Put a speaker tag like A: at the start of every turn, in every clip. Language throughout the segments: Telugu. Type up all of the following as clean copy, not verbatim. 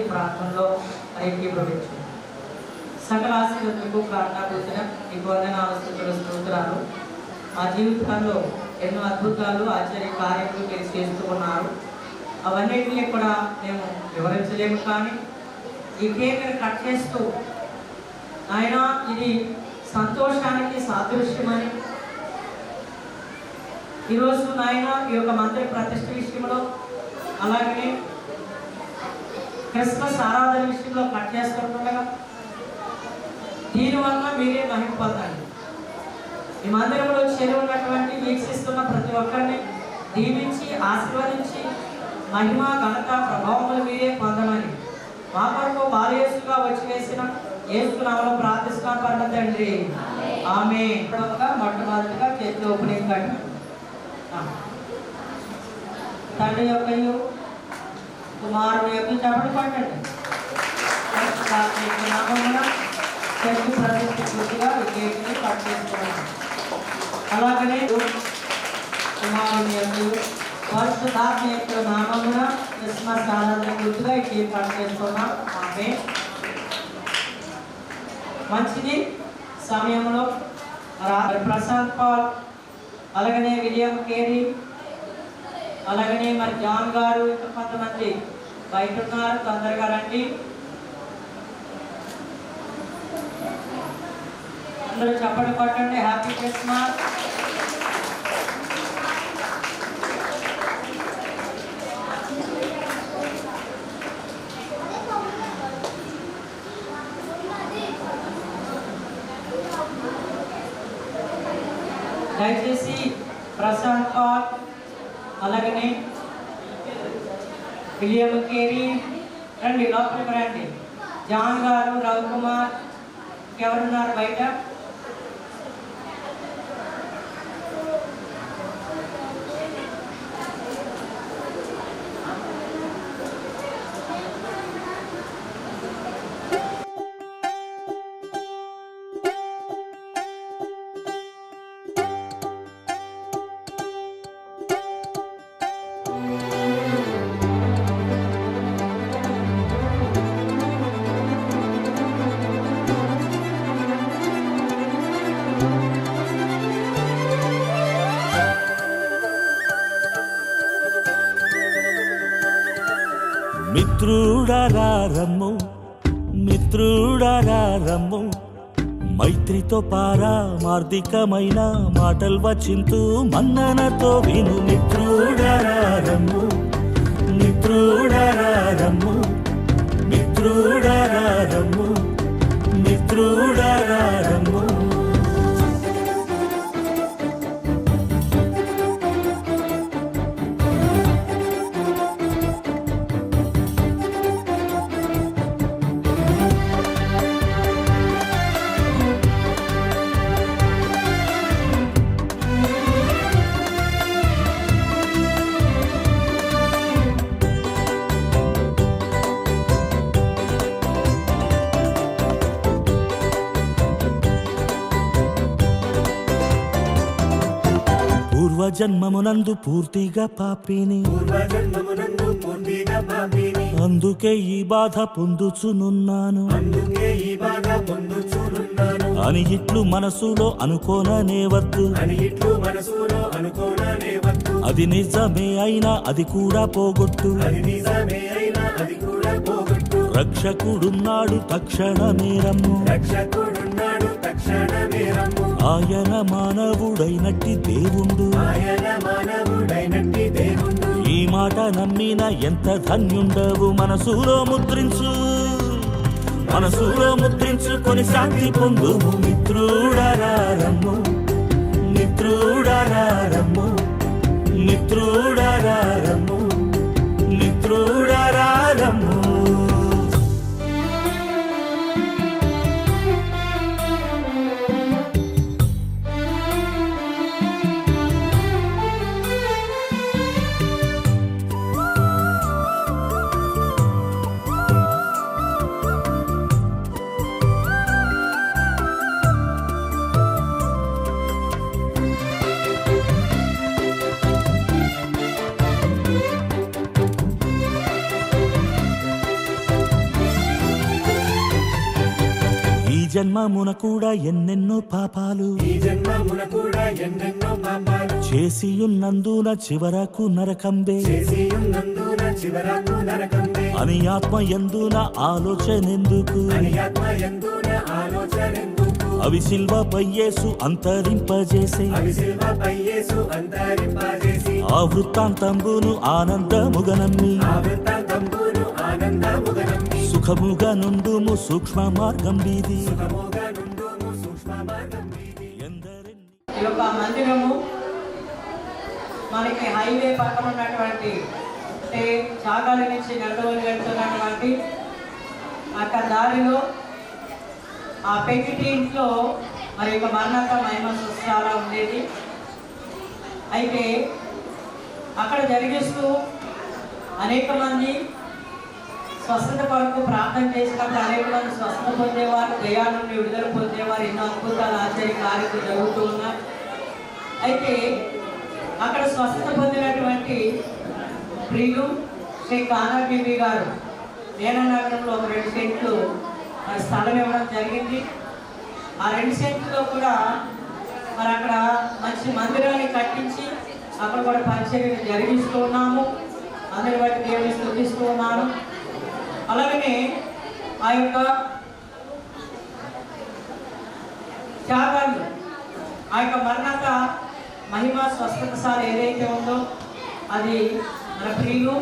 A: ప్రార్థనలో ఐక్యీభవించు. సకల ఆశీర్వాదాలకు కారణాభూతున నీకు వందనాలు స్తుతులు స్తోత్రాలు. మా జీవితాల్లో ఎన్నో అద్భుతాలు ఆశ్చర్య కార్యములు మీరు చేస్తూ ఉన్నారు. అవన్నిటినీ కూడా మేము వివరించలేము. కానీ ఈ కేక్ని కట్ చేస్తూ ఆయన ఇది సంతోషానికి సాదృశ్యమని ఈరోజు నాయన ఈ యొక్క మందిర ప్రతిష్ఠ విషయంలో అలాగే క్రిస్మస్ ఆరాధన విషయంలో కట్ చేస్తుండగా దీనివల్ల మీరే మహిమ పొందండి. ఈ మందిరంలో చేరి ఉన్నటువంటి వీక్షిస్తున్న ప్రతి ఒక్కరిని దీవించి ఆశీర్వదించి మహిమ ఘనత ప్రభావములు మీరే పొందమని మా కొరకు బాలయేసుగా వచ్చి వేసిన యేసు నామములో ప్రార్థిస్తున్నాం పరమ తండ్రి, ఆమేన్. మొట్టమొదటిగా చేతి ఓపెనింగ్ కట్టు. తండ్రి యొక్కయు కుమారుని యొక్క చెప్పడం పట్టండి. నామమున చెట్టు ప్రతిష్ఠ పూర్తిగా విజయని కట్ చేసుకోండి. అలాగనే కుమారుని యొక్క పరిశుద్ధాత్మ యొక్క నామమున క్రిస్మస్ ఆరాధన పూర్తిగా ఈ కేక్ కట్ చేసుకున్నాం. ఆమేన్. మంచిది. సమయంలో ప్రశాంత్ పాల్, అలాగనే విలియం కేరీ, అలాగనే మరి జాన్ గారు, ఇంకా కొంతమంది బయట ఉన్నారు, తొందరగా రండి. అందరూ చప్పట్లు కొట్టండి. Happy Christmas. దయచేసి ప్రశాంత్ పాల్, అలాగనే విలియం కేరీ రండి, లోపలికి రండి. జాన్ గారు, రవికుమార్, ఎవరున్నారు బయట?
B: మిత్రుడారా రమ్ము, మిత్రుడారా రమ్ము, మైత్రితో పారమార్థికమైన మాటలు వచింతు మన్ననతో విను. మిత్రుడారా రమ్ము, మిత్రుడారా రమ్ము, మిత్రుడారా రమ్ము, మిత్రుడారా రమ్ము. పూర్వజన్మమునందు పూర్తిగా పాపిని, అందుకే ఈ బాధ పొందుచునున్నాను అని ఇట్లు మనసులో అనుకోననే వద్దు. అది నిజమే అయినా అది కూడా పోగొట్టు. రక్షకుడున్నాడు తక్షణమే రమ్ము, ఆయన మానవుడైనట్టి దేవుండు. ఈ మాట నమ్మిన ఎంత ధన్యుండవు. మనసులో ముద్రించు, మనసులో ముద్రించుకొని శాంతి పొందు. మిత్రుడారా రమ్ము, మిత్రుడారా రమ్ము, మిత్రుడారా రమ్ము, మిత్రుడారా రమ్ము. జన్మమున కూడా ఎన్నెన్నో పాపాలు చేసియున్నందున చివరకు నరకంబే అని ఆత్మ ఎందున ఆలోచనెందుకు అవి శిల్వపై యేసు అంతరింపజేసే ఆ వృత్తాంతంబును ఆనందముగా నమ్మి సుఖముగా నుండుము సూక్ష్మ మార్గం వీధి.
A: ఈ యొక్క మందిరము మనకి హైవే పక్కన ఉన్నటువంటి అంటే చాగాల నుంచి నడవలు వెళ్తున్నటువంటి అక్కడ దారిలో ఆ పెంకిటి ఇంట్లో మరి యొక్క మరణత మహిమ సుస్థాల ఉండేది. అయితే అక్కడ జరిగిస్తూ అనేక మంది స్వస్థత కొరకు ప్రార్థన చేసినప్పుడు అనేక మంది స్వస్థత పొందేవారు, దయ్యాల నుండి విడుదల పొందేవారు, ఎన్నో అద్భుతాలు ఆశ్చర్య కార్యాలు జరుగుతూ ఉన్నాయి. అయితే అక్కడ స్వస్థత పొందినటువంటి ప్రియులు శ్రీ కానా బీబీ గారు నేననగరంలో ఒక 2 సెంట్లు స్థలం ఇవ్వడం జరిగింది. ఆ 2 సెంట్లో కూడా మరి అక్కడ మంచి మందిరాన్ని కట్టించి అక్కడ కూడా పరిచర్యలు జరిగిస్తూ ఉన్నాము. అందరి బట్టి దేవుని స్తుతిస్తూ ఉన్నాను. అలాగనే ఆ యొక్క త్యాగాలు ఆ యొక్క మరణత మహిమ స్వస్థతశాల ఏదైతే ఉందో అది మన ప్రియులు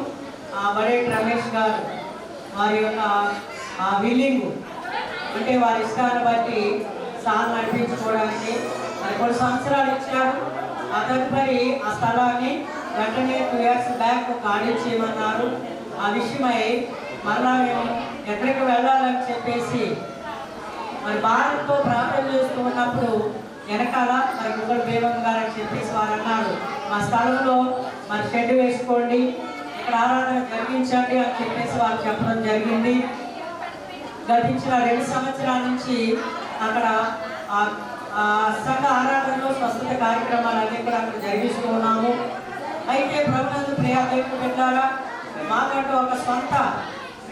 A: బడేటి రమేష్ గారు వారి యొక్క విల్లింగు అంటే వారి ఇష్టాన్ని బట్టి సార్ నడిపించుకోవడానికి మరి కొన్ని సంవత్సరాలు ఇచ్చారు. ఆ తదుపరి ఆ స్థలాన్ని వెంటనే 2 years బ్యాక్ ఖాళీ చేయమన్నారు. ఆ విషయమై మళ్ళా మేము ఎక్కడికి వెళ్ళాలని చెప్పేసి మరి భారత్తో ప్రార్థన చేస్తూ ఉన్నప్పుడు వెనకాల మరి ముగ్గురు దేవం గారు అని చెప్పేసి వారు అన్నారు, మా స్థలంలో మరి షెడ్ వేసుకోండి, ఇక్కడ ఆరాధన జరిగించండి అని చెప్పేసి వారు చెప్పడం జరిగింది. గతించిన 2 సంవత్సరాల నుంచి అక్కడ సంఘ ఆరాధనలో స్వస్థత కార్యక్రమాలన్నీ కూడా అక్కడ జరిగిస్తూ ఉన్నాము. అయితే ప్రభునందు ప్రియ దేవుని బిడ్డలారా, మాకంటూ ఒక సొంత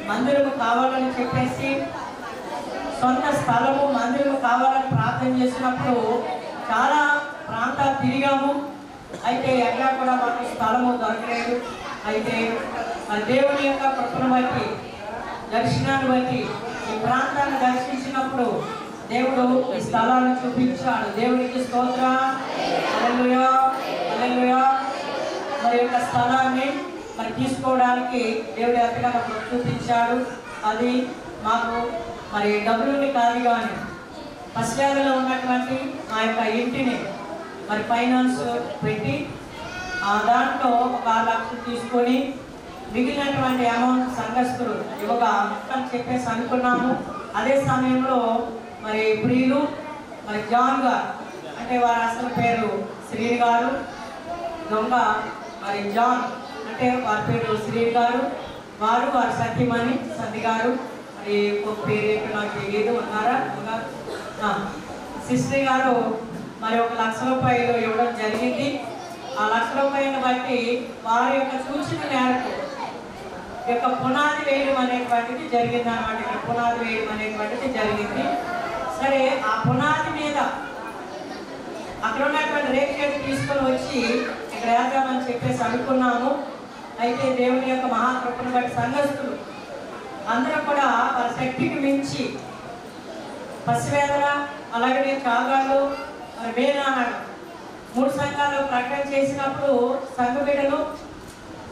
A: మందిరము కావాలని చెప్పేసి సొంత స్థలము మందిరము కావాలని ప్రార్థన చేసినప్పుడు చాలా ప్రాంతాలు తిరిగాము. అయితే ఎక్కడ కూడా మాకు స్థలము దొరకలేదు. అయితే దేవుని యొక్క కృపను బట్టి దర్శనాన్ని బట్టి ఈ ప్రాంతాన్ని దర్శించినప్పుడు దేవుడు ఈ స్థలాన్ని చూపించాడు. దేవునికి స్తోత్రం, హల్లెలూయా హల్లెలూయా. మరి యొక్క స్థలాన్ని మరి తీసుకోవడానికి దేవుడు ఎంతగా మాకు చూపించాడు. అది మాకు మరి డబ్బులుని కాదు కానీ పసివేదలో ఉన్నటువంటి ఆ యొక్క ఇంటిని మరి ఫైనాన్స్ పెట్టి దాంట్లో ఒక 6 లక్షలు తీసుకొని మిగిలినటువంటి అమౌంట్ సంఘస్థులు ఇవ్వగా అని చెప్పేసి అనుకున్నాము. అదే సమయంలో మరి ప్రియులు మరి జాన్ గారు అంటే వారి అసలు పేరు శ్రీ గారు, దొంగ మరి జాన్ అంటే వారి పేరు శ్రీ గారు, వారి సత్యమణి సంధి గారు, మరి ఒక పేరు ఏంటో నాకు తెలియదు ఉన్నారా సిస్టర్ గారు మరి 1 లక్ష రూపాయలు ఇవ్వడం జరిగింది. ఆ 1 లక్ష రూపాయలను బట్టి వారి యొక్క సూచన మేరకు యొక్క పునాది వేయడం అనేటువంటిది జరిగింది అన్నమాట. ఇక్కడ పునాది వేయడం అనేటువంటిది జరిగింది. సరే, ఆ పునాది మీద అక్కడ ఉన్నటువంటి రేఖ తీసుకొని వచ్చి ఇక్కడ వేద్దామని చెప్పేసి అనుకున్నాము. అయితే దేవుని యొక్క మహాకృపను బట్టి సంఘస్థులు అందరూ కూడా వారి శక్తికి మించి పసివేదన అలాగే త్యాగాలు వేనాడు 3 సంఘాలు ప్రకటన చేసినప్పుడు సంఘ బిడ్డలు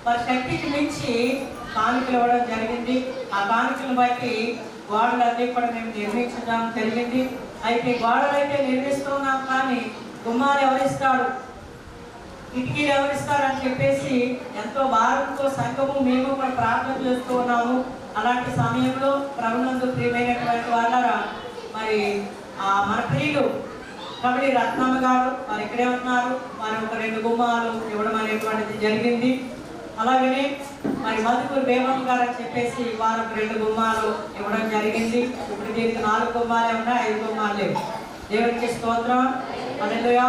A: వారి శక్తికి మించి కానుకలు ఇవ్వడం జరిగింది. ఆ కానుకలను బట్టి గోడలన్నీ కూడా మేము నిర్మించడం జరిగింది. అయితే గోడలు అయితే నిర్మిస్తున్నాం కానీ గుమ్మాలు ఎవరిస్తాడు, కిటికీలు ఎవరిస్తారు అని చెప్పేసి ఎంతో భారంతో సంఘము మేము కూడా ప్రార్థన చేస్తూ ఉన్నాము. అలాంటి సమయంలో ప్రభునందు ప్రియమైనటువంటి వాళ్ళ మరి మన ప్రియులు కబడి రత్నమ్మ గారు వారు ఇక్కడే ఉన్నారు. వారు ఒక 2 గుమ్మాలు ఇవ్వడం అనేటువంటిది జరిగింది. అలాగనే మరి మధుకూరు బేమమ్మ గారు అని చెప్పేసి వారు 2 గుమ్మాలు ఇవ్వడం జరిగింది. ఇప్పుడు దీనికి 4 గుమ్మాలే ఉన్నాయి, 5 గుమ్మాలు లేవు. దేవునికి స్తోత్రం, హల్లెలూయా.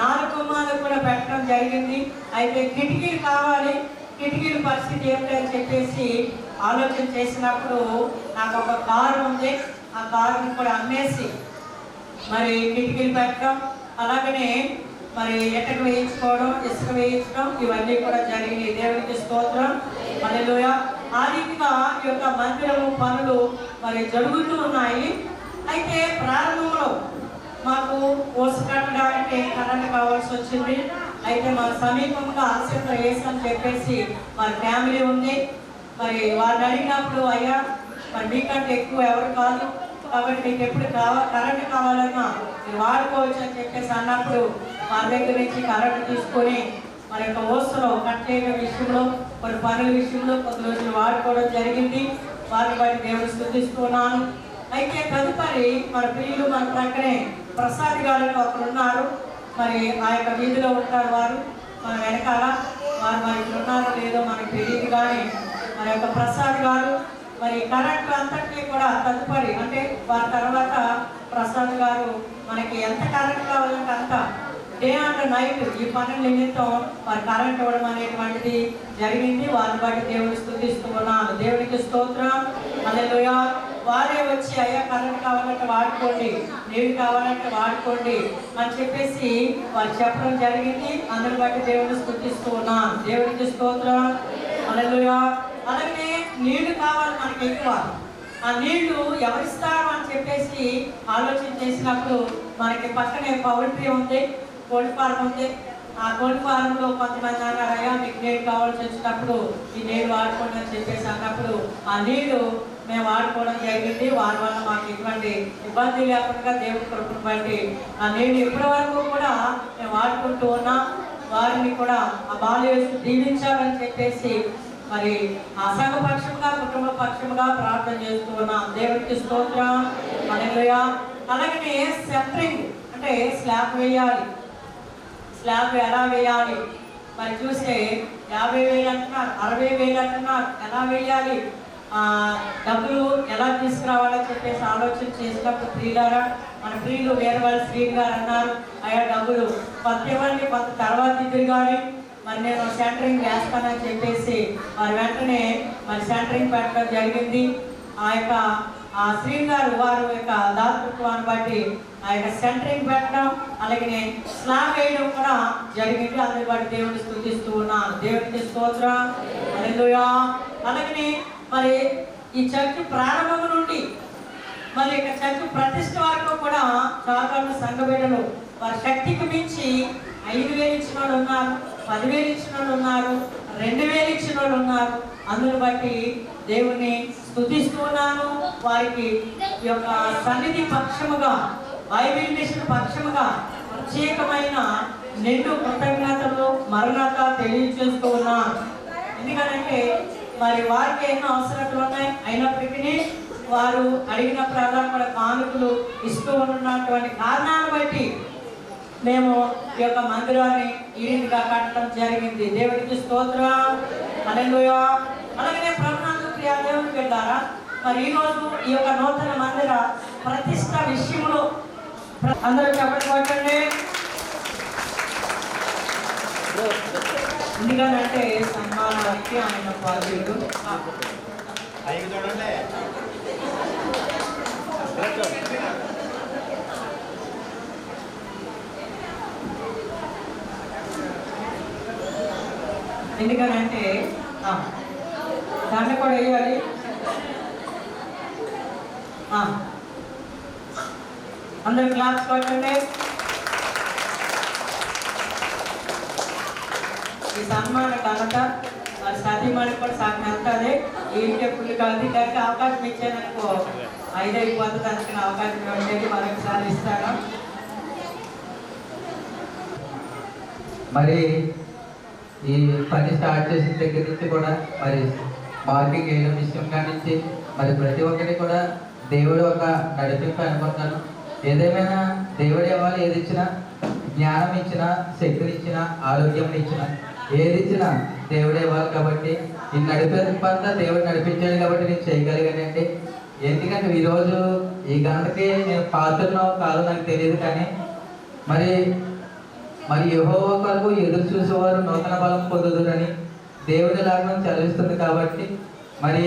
A: 4 గుమ్మాలు కూడా పెట్టడం జరిగింది. అయితే కిటికీలు కావాలి, కిటికీల పరిస్థితి ఏమిటి అని చెప్పేసి ఆలోచన చేసినప్పుడు నాకు ఒక కారు ఉంది. ఆ కారుని కూడా అమ్మేసి మరి కిటికీలు పెట్టడం, అలాగనే మరి ఎటక వేయించుకోవడం, ఇసుక వేయించడం, ఇవన్నీ కూడా జరిగినాయి. దేవునికి స్తోత్రం, హల్లెలూయా. ఆ రీతిగా ఈ యొక్క మందిరము పనులు మరి జరుగుతూ ఉన్నాయి. అయితే ప్రారంభంలో మాకు ఓసు కట్టడానికి కరెంట్ కావాల్సి వచ్చింది. అయితే మా సమీపంగా ఆలస్యంగా వేసని చెప్పేసి మరి ఫ్యామిలీ ఉంది. మరి వారిని అడిగినప్పుడు, అయ్యా మరి మీకంటే ఎక్కువ ఎవరు కాదు కాబట్టి మీకు ఎప్పుడు కరెంట్ కావాలన్నా మీరు వాడుకోవచ్చు అని చెప్పేసి అన్నప్పుడు వారి దగ్గర నుంచి కరెంట్ తీసుకొని మరి యొక్క ఓసులో కట్ చేయడం విషయంలో, కొన్ని పనుల విషయంలో కొద్ది రోజులు వాడుకోవడం జరిగింది. వారిని బట్టి దేవుడు స్తుతిస్తున్నాను. అయితే తదుపరి మన పిల్లలు మన ప్రక్కనే ప్రసాద్ గారు ఒకరు ఉన్నారు. మరి ఆ యొక్క వీధిలో ఉంటారు వారు, మన వెనకాల వారు మరి ఇక్కడ ఉన్నారో లేదో మనకు తెలియదు. కానీ మరి యొక్క ప్రసాద్ గారు మరి కరెంట్ అంతటినీ కూడా తదుపరి అంటే వారి తర్వాత ప్రసాద్ గారు మనకి ఎంత కరెంట్ కావాలంటే అంత డే అండ్ నైట్ ఈ పనుల నిమిత్తం వారి కరెంట్ ఇవ్వడం అనేటువంటిది జరిగింది. వారిని బట్టి దేవుని స్తుతిస్తూ ఉన్నాను. దేవునికి స్తోత్రం, హల్లెలూయా. వారే వచ్చి అయ్యా కరెంట్ కావాలంటే వాడుకోండి, నీళ్ళు కావాలంటే వాడుకోండి అని చెప్పేసి వారు చెప్పడం జరిగింది. అందరిని బట్టి దేవుని స్తుతిస్తూ ఉన్నాను. దేవునికి స్తోత్రం, హల్లెలూయా. అలాగే నీళ్లు కావాలి మనకి ఎక్కువ. ఆ నీళ్లు ఎవరిస్తారు అని చెప్పేసి ఆలోచన చేసినప్పుడు మనకి పక్కనే పౌల్ట్రీ ఉంది, కోడి ఫారం ఉంది. ఆ కోడి ఫారంలో కొంతమంది అన్నారు, అయ్యా మీకు నీళ్ళు కావాల్సి వచ్చినప్పుడు ఈ నీళ్ళు వాడుకోండి అని చెప్పేసి అన్నప్పుడు ఆ నీళ్లు మేము వాడుకోవడం జరిగింది. వారి వల్ల మాకు ఎటువంటి ఇబ్బంది లేకుండా దేవుడి కృపను బట్టి ఆ నీళ్ళు ఇప్పటి వరకు కూడా మేము వాడుకుంటూ ఉన్నాం. వారిని కూడా ఆ బాలయేసు దీవించాలని చెప్పేసి మరి ఆ సంఘ పక్షంగా, కుటుంబ పక్షంగా ప్రార్థన చేస్తూ ఉన్నాం. దేవుడికి స్తోత్రం, హల్లెలూయా. అలాగనే సెంటరింగ్ అంటే స్లాబ్ వేయాలి. స్లాబ్ ఎలా వేయాలి మరి చూస్తే 50,000 అంటున్నారు, 60,000 అంటున్నారు. ఎలా వేయాలి, డబ్బులు ఎలా తీసుకురావాలని చెప్పేసి ఆలోచన చేసినప్పుడు ప్రియులారా, మన ప్రియులు వేరే వాళ్ళ శ్రీలు గారు అన్నారు, అయ్యా డబ్బులు కొంత ఇవ్వండి, కొంత తర్వాత ఇద్దరు కానీ మరి నేను సెంటరింగ్ వేస్తానని చెప్పేసి మరి వెంటనే మరి సెంటరింగ్ పెట్టడం జరిగింది. ఆ యొక్క ఆ శ్రీ గారు వారి యొక్క దాతృత్వాన్ని బట్టి ఆ యొక్క సెంటరింగ్ పెట్టడం, అలాగే స్లాబ్ వేయడం కూడా జరిగింది. అందరి బట్టి దేవుని స్తుతిస్తూ ఉన్నాను. దేవునికి స్తోత్రం, హల్లెలూయా. అలాగే మరి ఈ చర్చ్ ప్రారంభం నుండి మరి ఇక చర్చ్ ప్రతిష్ఠ వరకు కూడా సాధారణ సంఘ బిడ్డలు వారి శక్తికి మించి 5,000 ఇచ్చిన వాళ్ళు ఉన్నారు, 10,000 ఇచ్చిన వాళ్ళు ఉన్నారు, 2,000 ఇచ్చిన వాళ్ళు ఉన్నారు. అందుని బట్టి దేవుని స్తుతిస్తూ ఉన్నాను. వారికి ఈ యొక్క సన్నిధి పక్షముగా, బైబిల్ మిషన్ పక్షముగా ప్రత్యేకమైన నిండు కృతజ్ఞతలు మరణత తెలియజేస్తూ ఉన్నాను. ఎందుకంటే మరి వారికి ఎన్నో అవసరాలు ఉన్నాయి, అయినప్పటికీ వారు అడిగినప్పుడల్లా కూడా కానుకలు ఇస్తూ ఉన్నటువంటి కారణాలను బట్టి మేము ఈ యొక్క మందిరాన్ని ఈ రీతిగా కట్టడం జరిగింది. దేవుడికి స్తోత్రం, హల్లెలూయా. అలాగే ప్రభునందు ప్రియ దేవునికి వెళ్ళారా, మరి ఈరోజు ఈ యొక్క నూతన మందిర ప్రతిష్ట విషయంలో అందరూ చెప్పండి. ఎందుకంటే సన్మానానికి ఆయన పాల్గొడు. ఎందుకనంటే దాన్ని కూడా వేయాలి. అందరు క్లాస్ కొట్టండి. ఈ సన్మాన ఘనత మరి సతీమణి కూడా సాగు వెళ్తుంది. ఏంటి ఎప్పుడు కలిసి దానికి అవకాశం ఇచ్చాననుకో 5 అయిపోతుంది. అందుకని అవకాశం ఉండేది మరొకసారి ఇస్తాను.
C: మరి ఈ పని స్టార్ట్ చేసిన దగ్గర నుంచి కూడా మరి మార్కింగ్ వేయడం విషయం నుంచి మరి ప్రతి ఒక్కరికి కూడా దేవుడు ఒక నడిపింపు అనుకుంటాను. ఏదేమైనా దేవుడు ఇవ్వాలి, ఏది ఇచ్చినా జ్ఞానం ఇచ్చినా, శక్తిని ఇచ్చినా, ఆరోగ్యం ఇచ్చినా, ఏది ఇచ్చినా దేవుడే ఇవ్వాలి. కాబట్టి ఈ నడిపింపంతా దేవుడు నడిపించాడు కాబట్టి నేను చేయగలిగానండి. ఎందుకంటే ఈరోజు ఈ గంటకి నేను పాత్రలో కాదు నాకు తెలియదు, కానీ మరి యెహోవా కొరకు ఎదురు చూసేవారు నూతన బలం పొందుదురని దేవుని లేఖనం చదివిస్తుంది. కాబట్టి మరి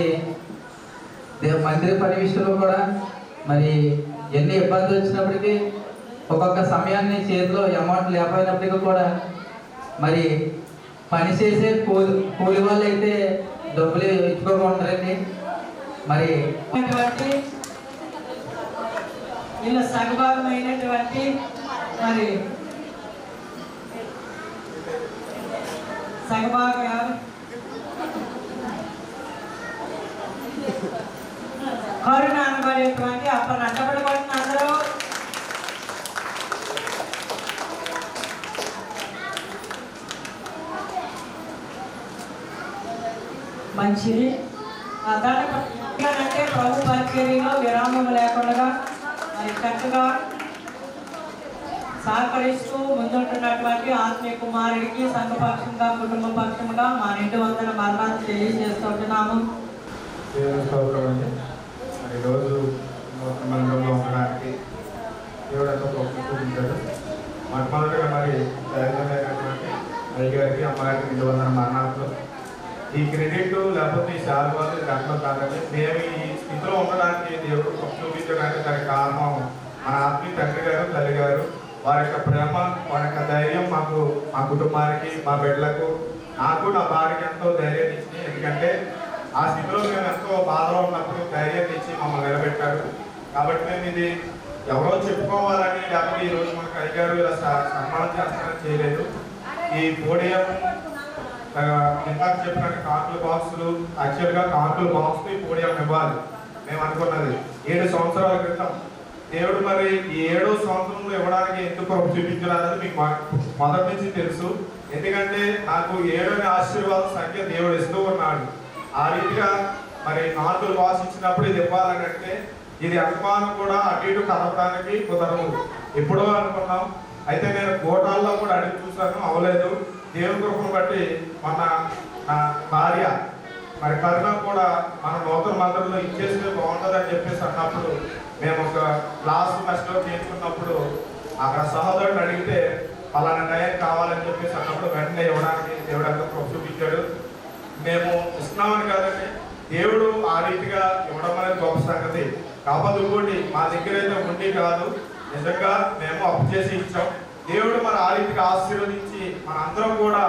C: మందిర పని విషయంలో కూడా మరి ఎన్ని ఇబ్బందులు వచ్చినప్పటికీ ఒక్కొక్క సమయాన్ని చేతిలో అమౌంట్ లేకపోయినప్పటికీ కూడా మరి పని చేసే కూలి వాళ్ళు అయితే డబ్బులు ఇచ్చుకోకుంటారండి. మరి
A: వీళ్ళ సగభాగమైనటువంటి మరి సగభాగం కరుణ అనబడేటువంటి అప్పుడు నష్టపడబడిన అందరూ మంచిది. దాంట్లో ప్రభు పరిచర్యలో విరామం లేకుండా మరి చక్కగా సహకరిస్తూ ముందుంటున్నటువంటి ఆత్మీయ కుమారుడికి సంఘపక్షంగా కుటుంబ పక్షంగా మా 200 మరణాలు తెలియజేస్తుంటున్నాము.
D: ఈరోజు మందిరంలో ఉండడానికి దేవుడు ఎంతో ప్రోత్సహించాడు. మొట్టమొదటిగా మరి దైవమైనటువంటి అయ్యగారికి అమ్మగారికి 200 మరణాలు. ఈ క్రెడిట్ లేకపోతే ఈ శాలువాలు దాంట్లో కాదండి. మేము ఈ స్థితిలో ఉండడానికి దేవుడు చూపించడానికి దానికి కారణం మన ఆత్మీయ తండ్రి గారు తల్లి గారు వారి యొక్క ప్రేమ వారి యొక్క ధైర్యం మాకు మా కుటుంబానికి మా బిడ్డలకు నాకు నా భార్యకి ఎంతో ధైర్యాన్ని ఇచ్చింది. ఎందుకంటే ఆ స్థితిలో మేము ఎంతో బాధలో ఉన్నప్పుడు ధైర్యాన్ని ఇచ్చి మమ్మల్ని నిలబెట్టారు. కాబట్టి మేము ఇది ఎవరో చెప్పుకోవాలని లేకపోతే ఈరోజు మనకు అయ్యారు ఇలా సన్మానం చేస్తారని చేయలేదు. ఈ పోడియం ఇందాక చెప్పినట్టు కాకుల బాక్సులు యాక్చువల్గా కాకుల బాక్స్ ఈ పోడియం ఇవ్వాలి మేము అనుకున్నది 7 సంవత్సరాల క్రితం. దేవుడు మరి ఈ 7వ సంవత్సరంలో ఇవ్వడానికి ఎందుకు చూపించాలన్నది మీకు మొదటి నుంచి తెలుసు. ఎందుకంటే నాకు 7వ ఆశీర్వాద సంఖ్య దేవుడు ఇస్తూ ఉన్నాడు. ఆ రీతిగా మరి 4 బాక్స్ ఇచ్చినప్పుడు ఇది ఇవ్వాలని అంటే ఇది అనుమానం కూడా అటు ఇటు కలపడానికి కుదరదు. ఎప్పుడో అనుకున్నాం. అయితే నేను కోటాల్లో కూడా అడిగి చూసాను, అవ్వలేదు. దేవుని కృపను బట్టి మన నా భార్య మరి కరుణ కూడా మన నూతన మందిరంలో ఇచ్చేస్తే బాగుంటుందని చెప్పేసి అన్నప్పుడు మేము ఒక లాస్ట్ మెస్లో చేయించుకున్నప్పుడు అక్కడ సహోదరుని అడిగితే పలానా టైం కావాలని చెప్పేసి అన్నప్పుడు వెంటనే ఇవ్వడానికి దేవుడు అంతా కృప చూపించాడు. మేము ఇస్తున్నామని కాదండి, దేవుడు ఆ రీతిగా ఇవ్వడం అనేది గొప్ప సంగతి. కాకపోతే ఇంకోటి మా దగ్గర అయితే ఉండి కాదు, నిజంగా మేము అప్పు చేసి ఇచ్చాం. దేవుడు మరి ఆ రీతిగా ఆశీర్వదించి మన అందరం కూడా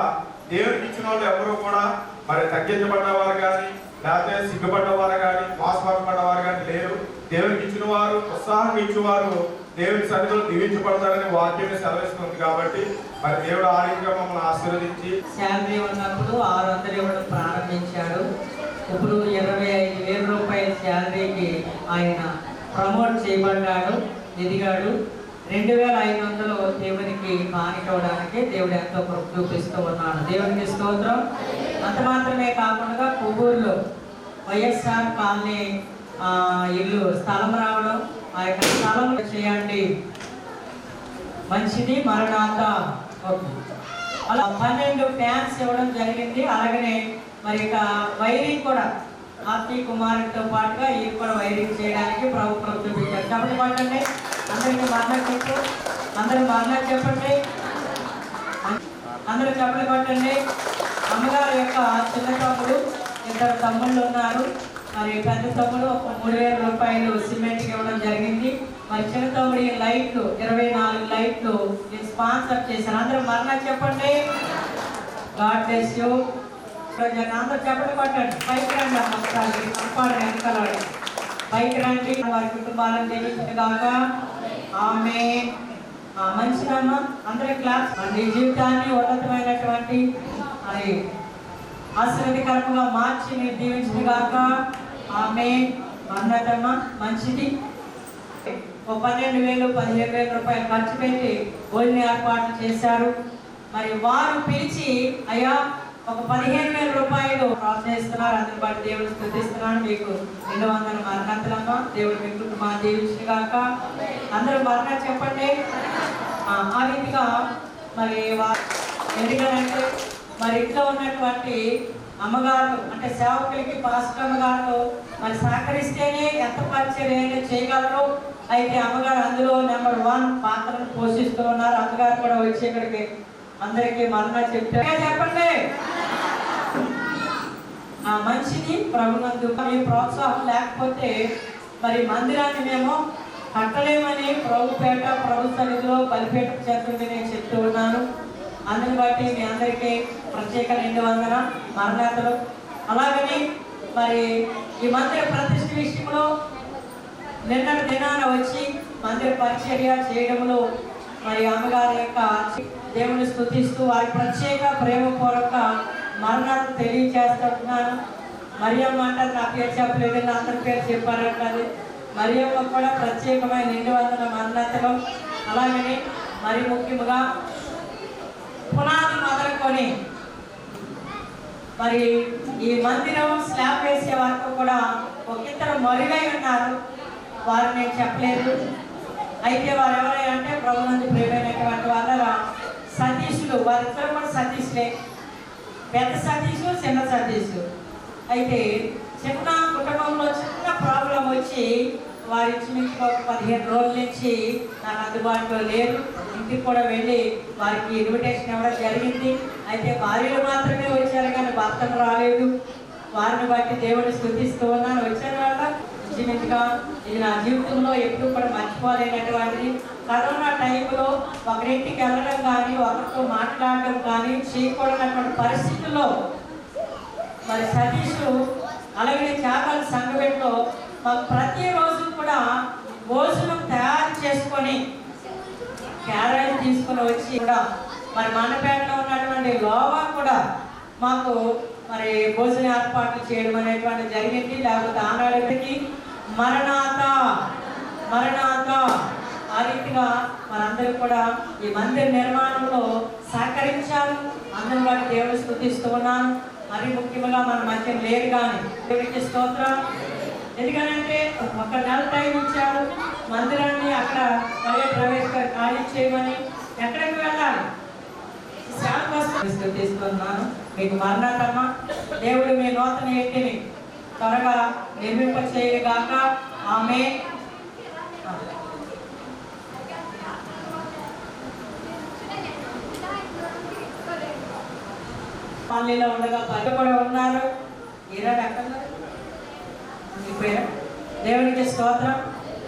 D: దేవుడికి ఇచ్చిన వాళ్ళు ఎవరు కూడా మరి తగ్గించబడ్డవారు కానీ లేకపోతే సిగ్గుపడ్డవారు కానీ మోసపడవారు కానీ లేరు. దేవుడికి ఇచ్చిన వారు ఉత్సాహంగా ఇచ్చేవారు దేవుని సన్నిధిలో దీవించబడతారని వాక్యమే సెలవిస్తుంది. కాబట్టి మరి దేవుడు ఆ రీతిగా మమ్మల్ని ఆశీర్వదించి
A: శాలరీ ఉన్నప్పుడు 600 ఇవ్వడం ప్రారంభించాడు. ఇప్పుడు 25,000 రూపాయల శాలరీకి ఆయన ప్రమోట్ చేయబడ్డాడు, ఎదిగాడు. 2,500 దేవునికి కానివ్వడానికి దేవుడు ఎంతో కృప చూపిస్తూ ఉన్నాడు. దేవునికి స్తోత్రం. అంత మాత్రమే కాకుండా కొవ్వూరులో వైఎస్ఆర్ కాలనీ ఇల్లు స్థలం రావడం, ఆ యొక్క స్థలం చేయండి మంచిది మరణాత అలా 12 ఫ్యాన్స్ ఇవ్వడం జరిగింది. అలాగనే మరి ఇక వైరింగ్ కూడా ఆర్తి కుమారుడితో పాటుగా ఈ కూడా వైరింగ్ చేయడానికి ప్రభుత్వం చూపించారు. కాబట్టి పట్టండి అందరికీ మరణ చెప్పు, అందరూ మరణ చెప్పండి, అందరూ చెప్పలు కొట్టండి. అమ్మగారి యొక్క చిన్న తమ్ముడు 2 తమ్ముళ్ళు ఉన్నారు. మరి పెద్ద తమ్ముడు 3,000 రూపాయలు సిమెంట్కి ఇవ్వడం జరిగింది. మరి చిన్న తమ్ముడు లైట్లు 24 లైట్లు స్పాన్సర్ చేశారు. అందరూ మరణ చెప్పండి. God bless you. అందరూ చెప్పలు కొట్టండి. పైకి రండి అమ్మాడు వెనకాల పైకి రండి. వారి కుటుంబాలను దీవించగాక. ఆమేన్. మంచిదమ్మా, అందరి క్లాస్ మన జీవితాన్ని ఉన్నతమైనటువంటి మరి ఆశీర్వాదకరంగా మార్చి మీరు దీవించగాక. ఆమేన్. అన్నదమ్మా మంచిది. 12,000 15,000 రూపాయలు ఖర్చు పెట్టి భోజన ఏర్పాట్లు చేశారు. మరి వారు పిలిచి అయ్యా ఒక 15,000 రూపాయలు ప్రోత్సహిస్తున్నారు. అందరి బట్టి దేవుడు స్తుతిస్తున్నాను. మీకు 200 మరణాలమ్మ. దేవుడు మీ కుటుంబాన్ని దీవించగాక. అందరూ మరణ చెప్పండి. ఆ రీతిగా మరి ఎందుకంటే మరి ఇంట్లో ఉన్నటువంటి అమ్మగారు అంటే సేవకులకి పాస్టర్ అమ్మగారు మరి సహకరిస్తేనే ఎంత పరిచర్య చేయగలరు. అయితే అమ్మగారు అందులో నెంబర్ 1 పాత్రను పోషిస్తూ ఉన్నారు. అమ్మగారు కూడా వచ్చి ఇక్కడికి అందరికీ మరణ చెప్పండి. మంచిది ప్రభునందు. మీ ప్రోత్సాహం లేకపోతే మరి మందిరాన్ని మేము కట్టలేమని ప్రభుపేట ప్రభు సన్నిధిలో బలిపేట చేస్తుంటే నేను చెప్తూ ఉన్నాను. అందుని బట్టి మీ అందరికీ ప్రత్యేక 200 మరణాతలు. అలాగని మరి ఈ మందిర ప్రతిష్ఠ విషయంలో నిన్నటి దినాన వచ్చి మందిర పరిచర్య చేయడంలో మరి అమ్మగారి యొక్క దేవుని స్తుతిస్తూ వారి ప్రత్యేక ప్రేమపూర్వక మరణాలను తెలియజేస్తున్నాను. మరియమ్మ అంటే నా పేరు చెప్పలేదు, అందరి పేరు చెప్పారంటారు. మరియమ్మ కూడా ప్రత్యేకమైన 200 మరణాతలు. అలాగని మరి ముఖ్యంగా పునాది మొదలుకొని మరి ఈ మందిరం స్లాబ్ వేసే వరకు కూడా ఒక ఇద్దరు మరుగై ఉన్నారు. వారు నేను చెప్పలేదు. అయితే వారు ఎవరంటే ప్రభునందు ప్రియమైనటువంటి వాళ్ళ సతీషులు. వారిద్దరు కూడా సతీష్లే, పెద్ద సతీషు చిన్న సతీషు. అయితే చిన్న కుటుంబంలో చిన్న ప్రాబ్లం వచ్చి వారి ఇంచుమించు ఒక 15 రోజుల నుంచి నాకు అందుబాటులో లేరు. ఇంటికి కూడా వెళ్ళి వారికి ఇన్విటేషన్ ఇవ్వడం జరిగింది. అయితే భార్యలు మాత్రమే వచ్చారు కానీ భర్తలు రాలేదు. వారిని బట్టి దేవుడిని స్తుతిస్తూ ఉన్నాను. వచ్చిన వాళ్ళ ఇంచుమించుగా ఇది నా జీవితంలో ఎప్పుడు కూడా మర్చిపోలేనటువంటిది. కరోనా టైంలో ఒకరింటికి వెళ్ళడం కానీ ఒకరితో మాట్లాడడం కానీ చేయకూడనటువంటి పరిస్థితుల్లో మరి సతీష్ అలాగే చేపల సంఘంలో మాకు ప్రతిరోజు కూడా భోజనం తయారు చేసుకొని క్యారేజ్ తీసుకొని వచ్చి కూడా మరి మండపేటలో ఉన్నటువంటి లోవా కూడా మాకు మరి భోజన ఏర్పాట్లు చేయడం అనేటువంటి జరిగింది. లేకపోతే ఆనాడికి మరణాత మరణాత ఆ రీతిగా మనందరూ కూడా ఈ మందిర నిర్మాణంలో సహకరించారు. అందరూ వాటి దేవుడు స్తుతిస్తూ ఉన్నాను. మరి ముఖ్యంగా మన మధ్య లేరు కానీ దేవుడికి స్తోత్రం. ఎందుకనంటే ఒక నెల టైం ఇచ్చారు. మందిరాన్ని అక్కడ మళ్ళీ ప్రవేశ ఖాళీ చేయమని ఎక్కడికి వెళ్ళాలి సేవ కోసం స్తుతిస్తున్నాను. మీకు మరణాతమ్మ దేవుడు మీ నూతన ఇంటిని త్వరగా నిర్మింప చేయగాక. ఆమె పల్లీలో ఉండగా పల్లె కూడా ఉన్నారు. ఈరోజు ఎక్కడ దేవునికి స్తోత్రం.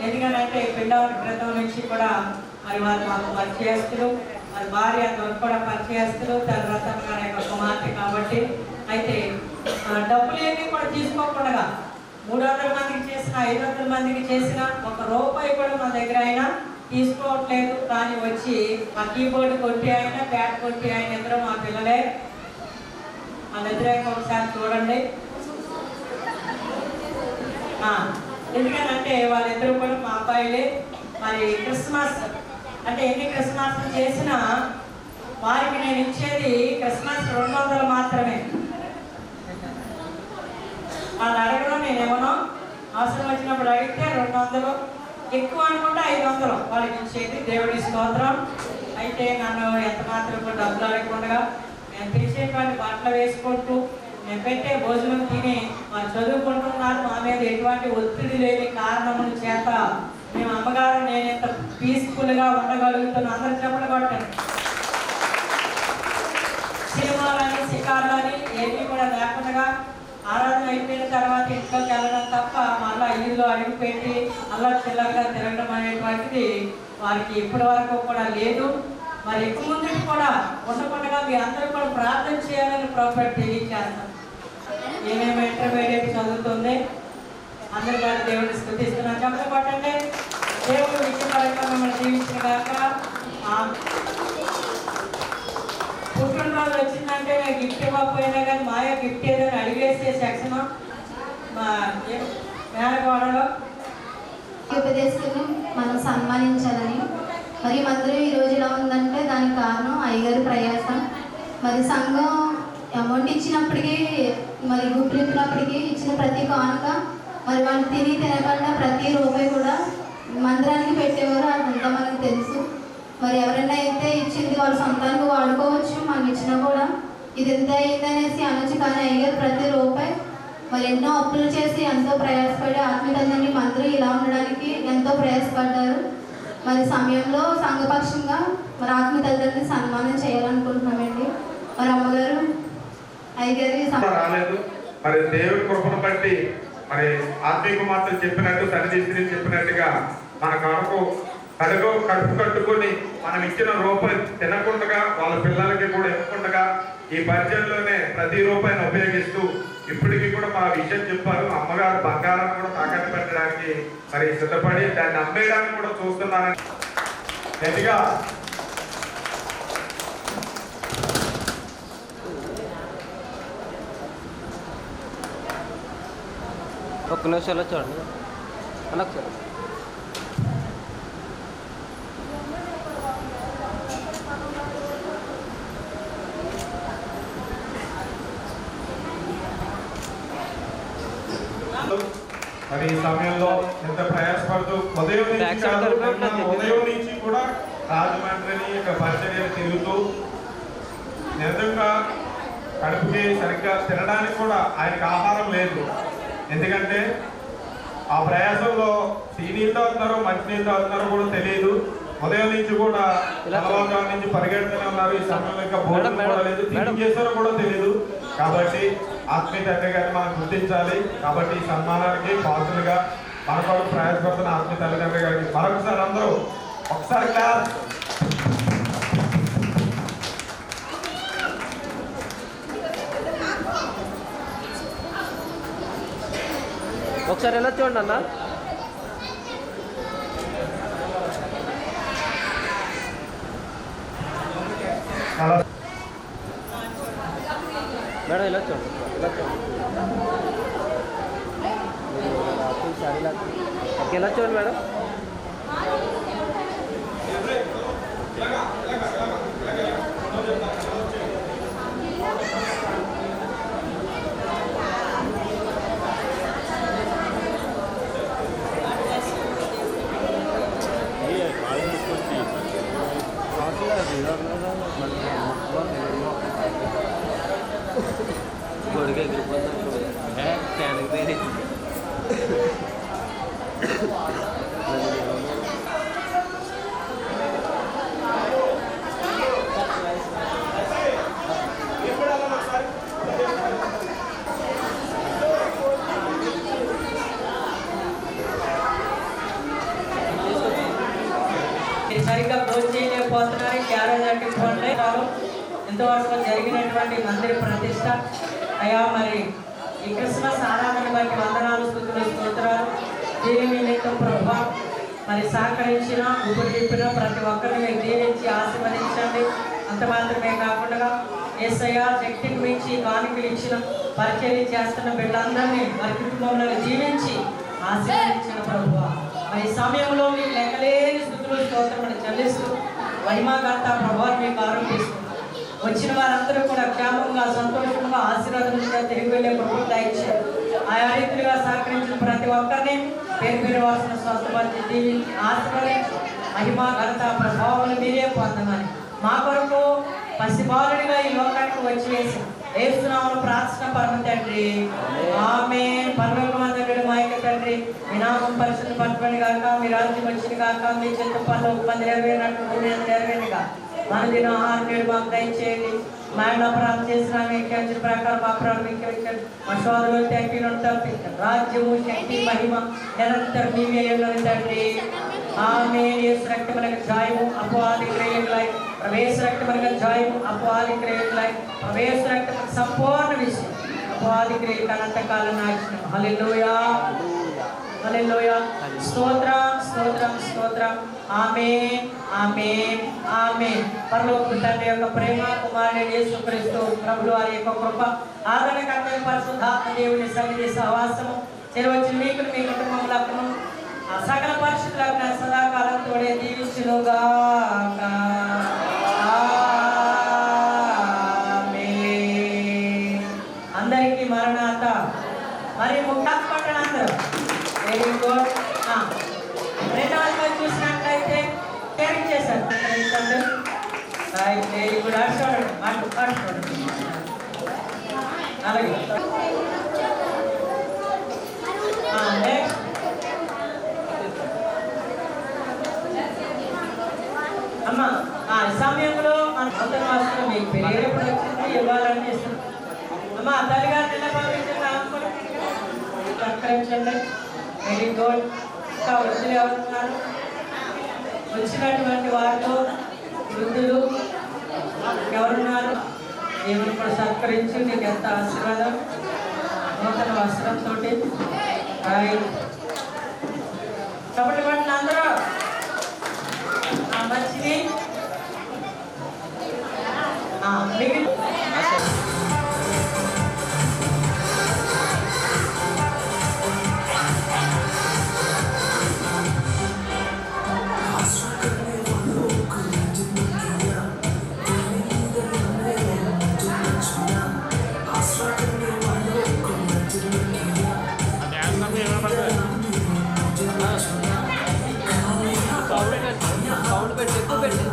A: ఎందుకంటే పిండవని క్రితం నుంచి కూడా మరి వారు మాకు పరిచయస్తులు, మరి భార్య అందరూ కూడా పరిచయస్తులు, తర్వాత గారి యొక్క కుమార్తె కాబట్టి. అయితే డబ్బులు ఏమీ కూడా తీసుకోకుండా 300 మందికి చేసిన 500 మందికి చేసిన ₹1 కూడా మా దగ్గర అయినా తీసుకోవట్లేదు. కానీ వచ్చి ఆ కీబోర్డు కొట్టి అయినా బ్యాట్ కొట్టి అయినా ఇద్దరు మా పిల్లలే. వాళ్ళిద్దరే ఒకసారి చూడండి. ఎందుకనంటే వాళ్ళిద్దరూ కూడా మా అబ్బాయిలే. మరి క్రిస్మస్ అంటే ఎన్ని క్రిస్మస్ చేసినా వారికి నేను ఇచ్చేది క్రిస్మస్ 200 మాత్రమే. వాళ్ళు అడగడం నేనేమో అవసరం వచ్చినప్పుడు అడిగితే 200, ఎక్కువ అనుకుంటే 500 వాళ్ళకి ఇచ్చేది. దేవుడి స్తోత్రం. అయితే నన్ను ఎంత మాత్రం కూడా డబ్బులు అడగకుండా నేను తెచ్చేటువంటి బట్టలు వేసుకుంటూ నేను పెట్టే భోజనం తిని వాళ్ళు చదువుకుంటున్నారు. మా మీద ఎటువంటి ఒత్తిడి లేని కారణముల చేత మేము అమ్మగారు నేను ఎంత పీస్ఫుల్గా ఉండగలుగుతున్నాను. అందరూ చెప్పలు కొట్టండి. సినిమాలని షికార్లని ఏమీ కూడా లేకుండా ఆరాధన అయిపోయిన తర్వాత ఇంట్లోకి వెళ్ళడం తప్ప మళ్ళీ ఇల్లు అడుగు పెట్టి అలా చిల్లరగా తిరగడం అనేటువంటిది వారికి ఇప్పటి వరకు కూడా లేదు. మరి ఎక్కువ ముందుకు కూడా ఉండకుండా మీ అందరూ కూడా ప్రార్థన చేయాలని ప్రాపర్ తెలియజేస్తాను. ఏమేమి ఇంటర్మీడియట్ చదువుతుంది అందరూ కూడా దేవుడిని స్తుతిస్తున్నాను. చెప్పడం పట్టండి. దేవుడు విషయపరంగా మిమ్మల్ని జీవించిన కాక. పుట్టినరోజు వచ్చిందంటే నేను గిఫ్ట్ ఇవ్వకపోయినా కానీ మాయ గిఫ్ట్ ఏదైనా అడిగేసే సెక్షన్ మా మేనకోడలో
E: ఉపదేశాలను మనం సన్మానించాలని. మరి మందిరం ఈరోజు ఇలా ఉందంటే దానికి కారణం అయ్యగారి ప్రయాసం. మరి సంఘం అమౌంట్ ఇచ్చినప్పటికీ మరి గుప్పినప్పటికీ ఇచ్చిన ప్రతి కానుక మరి వాళ్ళు తినకుండా ప్రతి రూపాయి కూడా మందిరానికి పెట్టేవారు. అదంతా మనకు తెలుసు. మరి ఎవరైనా అయితే ఇచ్చింది వాళ్ళ సొంతానికి వాడుకోవచ్చు, మనం ఇచ్చినా కూడా ఇది ఎంత అయింది అనేసి అనొచ్చు. కానీ అయ్యగారు ప్రతి రూపాయి మరి ఎన్నో అప్పులు చేసి ఎంతో ప్రయాసపడి ఆత్మీయులందరినీ మందిరం ఇలా ఉండడానికి ఎంతో ప్రయాసపడ్డారు. మరి సమయంలో సంఘపక్షంగా మరి ఆత్మీయ తల్లిదండ్రులని సన్మానం చేయాలనుకుంటున్నామండి. మరి అమ్మగారు అయ్యగారి
D: రాలేదు. మరి దేవుడి కృపను బట్టి మరి ఆత్మీయ కుమార్తెలు చెప్పినట్టు సన్నిధి చెప్పినట్టుగా మన కడుపు కట్టుకొని మనం ఇచ్చిన రూపాయి తినకుండా వాళ్ళ పిల్లలకి కూడా ఇవ్వకుండా ఈ పరిచయంలోనే ప్రతి రూపాయిని ఉపయోగిస్తూ ఇప్పటికీ కూడా మా విషయం చెప్పారు. అమ్మగారు బంగారం కూడా తాకట్టు పెట్టడానికి మరి సిద్ధపడి దాన్ని అమ్మేయడానికి కూడా చూస్తున్నారని గట్టిగా
F: ఒక్క నిమిషంలో చూడండి అనొకసారి.
D: మరి ఈ సమయంలో ఎంత ప్రయాసపడుతూ ఉదయం నుంచి కూడా రాజమండ్రిని పరిచర్యలు తిరుగుతూ నిజంగా కడుపుకి సరిగ్గా తినడానికి కూడా ఆయనకు ఆహారం లేదు. ఎందుకంటే ఆ ప్రయాసంలో సీనీళ్ళు అవుతున్నారో మంచినీళ్ళు అవుతున్నారో కూడా తెలియదు. ఉదయం నుంచి కూడా తెల్లవారుజాము నుంచి పరిగెడుతూనే ఉన్నారు. ఈ సమయంలో ఇంకా భోజనం కూడా లేదు, తిరిగి చేశారో కూడా తెలియదు. కాబట్టి ఆత్మీయ తండ్రి గారిని మనం గుర్తించాలి. కాబట్టి ఈ సన్మానానికి పాత్రలుగా మన కొరకు ప్రయాసపడుతున్న ఆత్మీయ తల్లిదండ్రి గారికి మరొకసారి అందరూ ఒకసారి క్లాస్.
F: ఒకసారి ఎలా చూడండి అన్న. మేడం ఇలా చూడండి, ఇలా చూడండి, ఎలా చూడండి మేడం. గొడిగే క్యాన్కి పోయి
A: సరిగ్గా భోజనం చేయలేకపోతున్నారు. క్యారేజ్ అంటే ఫోన్లే రావు. ఇంతవరకు జరిగినటువంటి మందిర ప్రతిష్ట అయ్యా మరి ఈ క్రిస్మస్ ఆరాధన బట్టి వందనాలు, స్తుతులు, స్తోత్రాలు. దీని నిమిత్తం ప్రభా మరి సహకరించిన ఉపజీపిన ప్రతి ఒక్కరిని మీరు దీవించి ఆశీర్వదించండి. అంత మాత్రమే కాకుండా యేసయ్య శక్తికి మించి కానుకలు ఇచ్చిన పరిచర్య చేస్తున్న బిడ్డలందరినీ వారి కుటుంబంలో జీవించి ఆశీర్వదించిన ప్రభువా మరి సమయంలో మీకు లెక్కలేని స్తుతులు, స్తోత్రములు చెల్లిస్తూ మహిమాగంతా ప్రభావం మీకు ఆరోపిస్తుంది. వచ్చిన వారందరూ కూడా క్షేమంగా, సంతోషంగా, ఆశీర్వాదంగా తిరిగి వెళ్ళే ప్రభుత్వం దయచేయాలి. ఆయా రీతిగా సహకరించిన ప్రతి ఒక్కరిని పేరు పేరు వాసన స్వస్థపరిచి దీవించి ఆశీర్వదించి మహిమా ఘనత ప్రభావాలు మీరే పొందమని మా కొరకు పసిబాలుడిగా ఈ లోకానికి వచ్చి వేసి ఏస్తున్నామని ప్రార్థన పరమ తండ్రి. ఆమేన్. పరలోకమందున్న మా యొక్క తండ్రి, మీ నామం పరిశుద్ధ పరచబడును గాక, మీ రాజ్యం వచ్చును గాక, మీ చిత్తం పరలోక మంది నెరవేరినట్లు భూమి మీద నెరవేరుగా మన దిన ఆహారం నేడు మాకు దయచేయండి. మా అపరాధం చేసిన మీకు ప్రకారం మా అపరాధం మీకు మా సోదరులు త్యాగీలను తప్పించండి. రాజ్యము, శక్తి, మహిమ నిరంతరం మీవే ఉన్నది తండ్రి. ఆమేన్. యేసు రక్తమునకు జాయము అపవాది క్రియలై ప్రవేశ రక్తమునకు జాయము అపవాది క్రియలై ప్రవేశ రక్తమునకు సంపూర్ణ విషయం అపవాది క్రియలకు అనంతకాలం నాశనం. హల్లెలూయా, హల్లెలూయా. స్తోత్రం, స్తోత్రం, స్తోత్రం. ఆమేన్, ఆమేన్, ఆమేన్. పరలోక తండ్రి యొక్క ప్రేమ, కుమారుడైన యేసుక్రీస్తు ప్రభువు వారి యొక్క కృప, ఆదరణకర్త పరిశుద్ధాత్మ దేవుని సన్నిధి సహవాసము చెరవచ్చిన మీకు మీ కుటుంబములకు ఆ సకల పరిశుద్ధులకు సదాకాలం తోడే దీవించునుగాక. ఆమేన్. అందరికీ మరణాత. మరి ముఖ్యాలు పట్టణ అందరూ వెరీ గుడ్. రెండవ చూసినట్లయితే టేరింగ్ చేశారు. Very good. అలాగే నెక్స్ట్ అమ్మా సమయంలో మన సొంత వాసులు మీకు పెరిగేప్పుడు వచ్చింది ఇవ్వాలని చేస్తున్నాం. అమ్మా తల్లిగారు నిన్న పంపించిన సత్కరించండి. Very good. ఇంకా వృద్ధులు ఎవరున్నారు? వచ్చినటువంటి వారిలో వృద్ధులు ఎవరున్నారు? దేవుని కూడా సత్కరించి నీకు ఎంత ఆశీర్వాదం. నూతన వస్త్రంతో కాబట్టి వాటిని అందరూ మంచిది మిగిలిన
F: సౌండ్ పెట్టి ఎక్కువ పెట్టి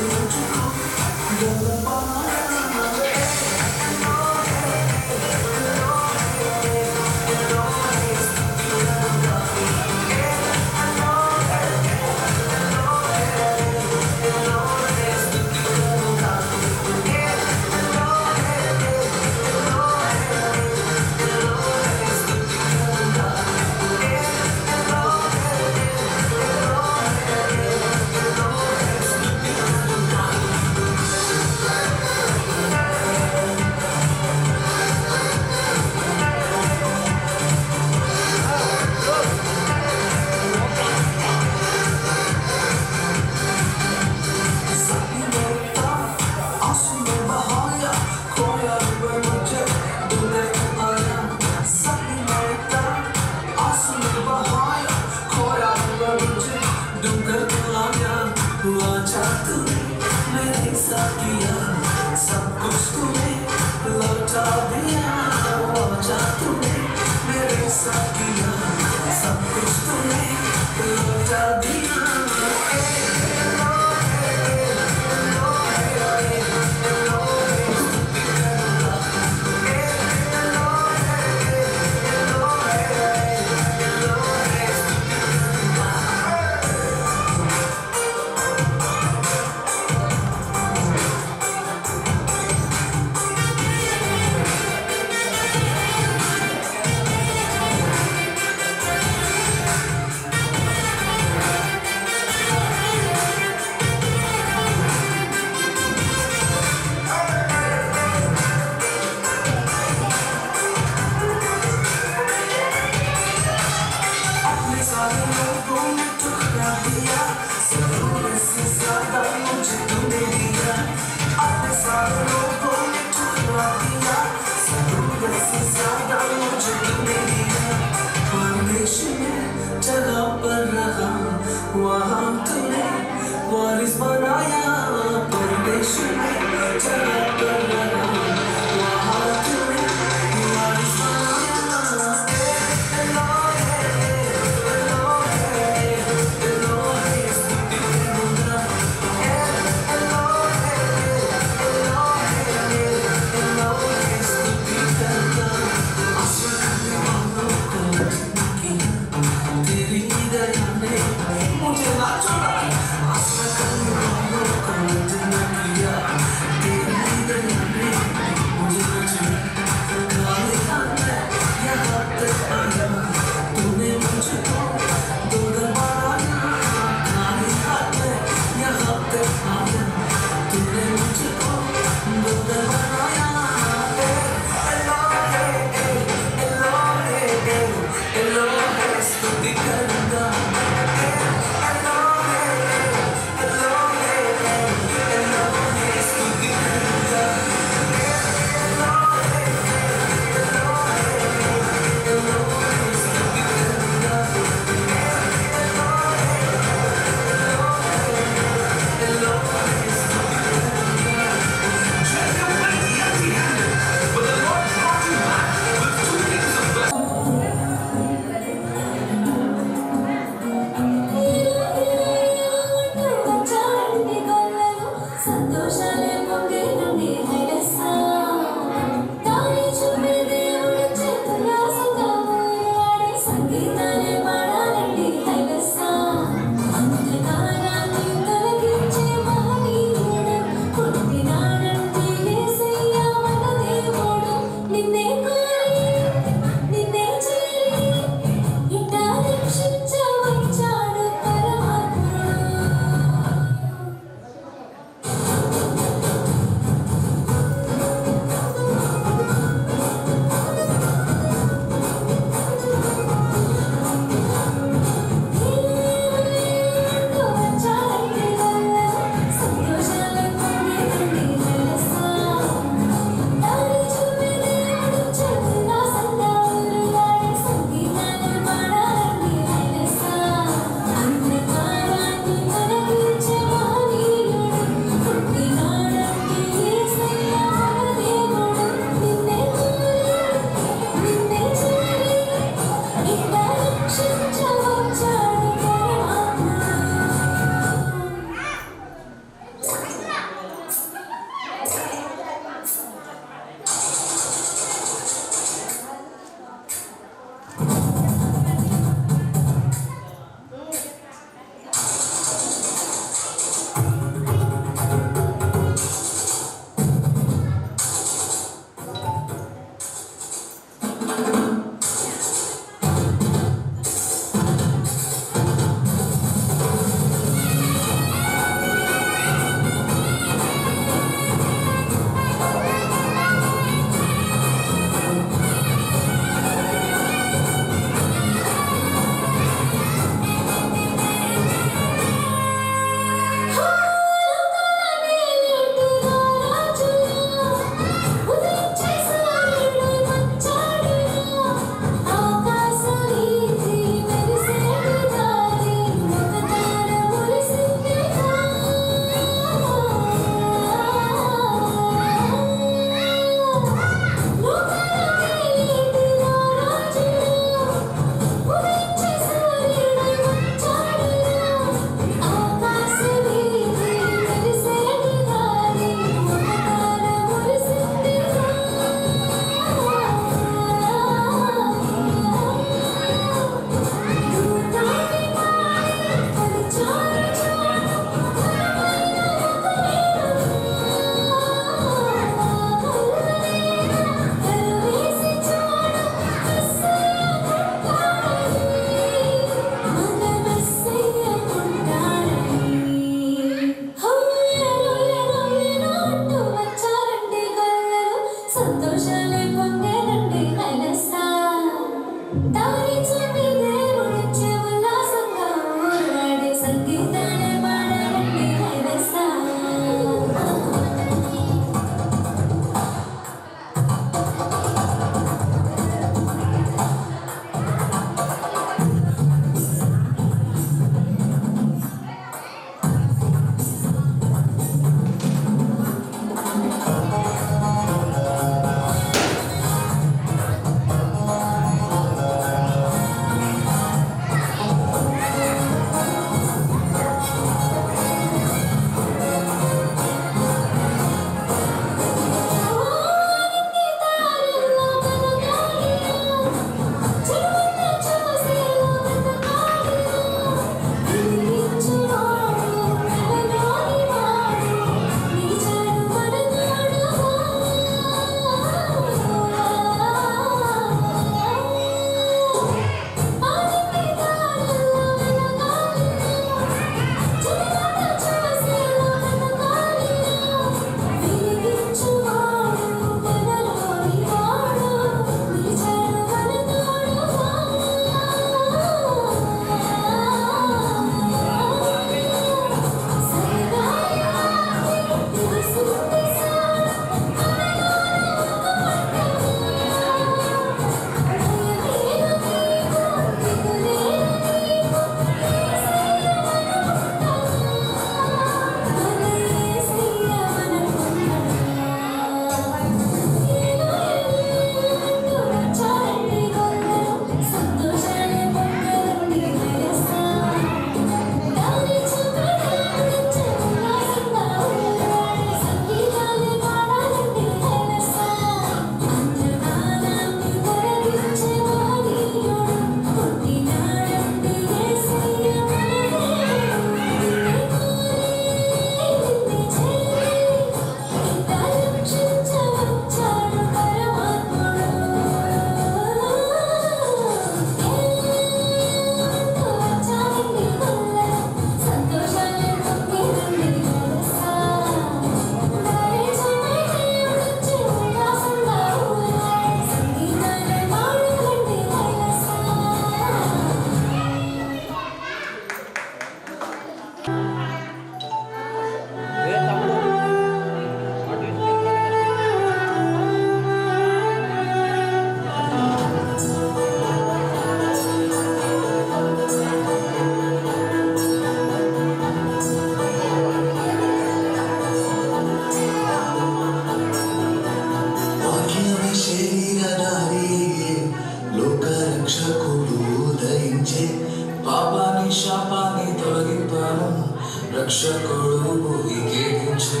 G: రక్షకుడు భూమికెదించు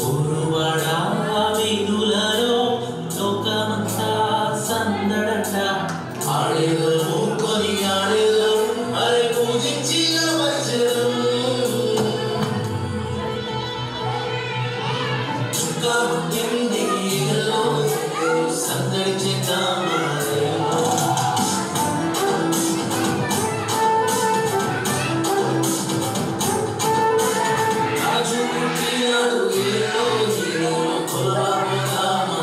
G: ఊరువాడ వీధులలో లోకమంతా సందడట ఆడేదరు కొని ఆడేదరు అరే పూజించి వచ్చరు చుక్కా పుట్టింది సందడి చేద్దామా రాజు పుట్టినాడు ఏదో కొలవా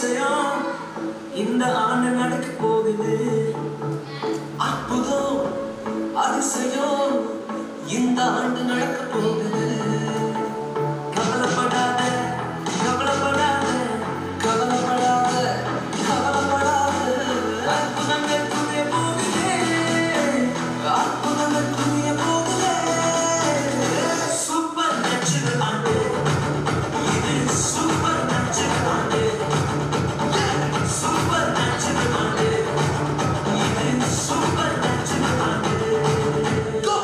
G: அதிசயம் இந்த ஆண்டு நடக்க போகுது. அற்புதம் அதிசயம் இந்த ஆண்டு நடக்க போகுது. கவலைப்படாத கவலைப்படாத கவலைப்படாத கவலைப்படாத. அற்புதங்கள் புதிய போகுதே, அற்புதங்கள் புதிய போகுதே. சூப்பர் நேச்சுரல் ஆண்டு இது, சூப்பர் நேச்சுரல் ஆண்டு, சூப்பர் நேச்சுரல் ஆண்டு இது, சூப்பர் நேச்சுரல் ஆண்டு. Go!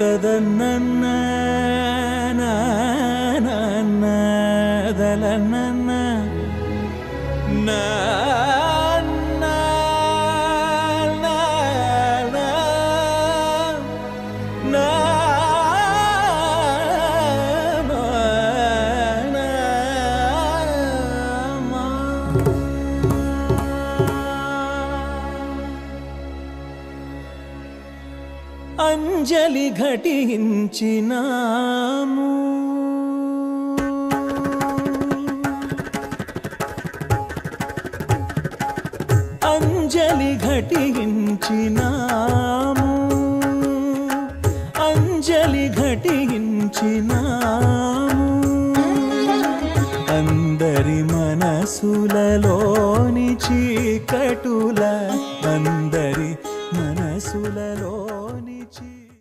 B: తదన్న దలన్న అంజలి ఘటించినాము అంజలి ఘటించినాము అంజలి ఘటించినాము అందరి మనసులలోని చీకటుల అందరి మనసులలో